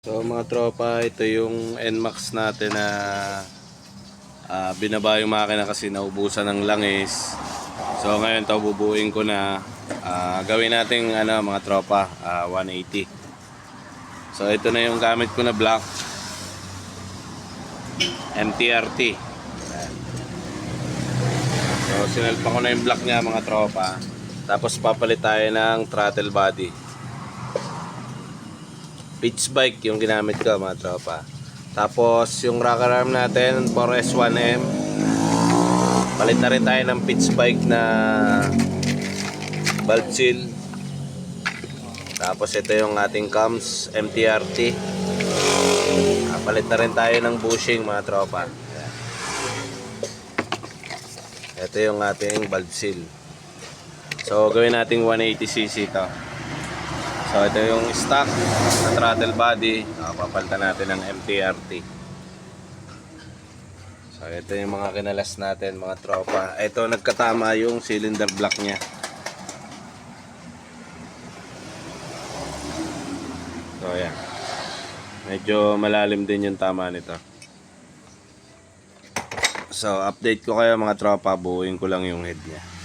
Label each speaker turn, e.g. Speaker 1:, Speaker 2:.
Speaker 1: So mga tropa, ito yung NMAX natin na binaba yung makina kasi naubusan ng langis. So ngayon to bubuuin ko na gawin natin mga tropa 180. So ito na yung gamit ko na block MTRT. So sinalpa ko na yung block niya mga tropa. Tapos papalit tayo ng throttle body. Pitch bike yung ginamit ko mga tropa. Tapos yung rocker arm natin 4S1M. Palit na rin tayo ng pitch bike na valve seal. Tapos ito yung ating cams MTRT. Palit na rin tayo ng bushing mga tropa. Ito yung ating valve seal. So gawin nating 180cc to. So ito yung stock na throttle body. Papalitan natin ng MTRT. So ito yung mga kinalas natin mga tropa. Ito nagkatama yung cylinder block nya. So yan. Medyo malalim din yung tama nito. So update ko kayo mga tropa. Buuin ko lang yung head nya.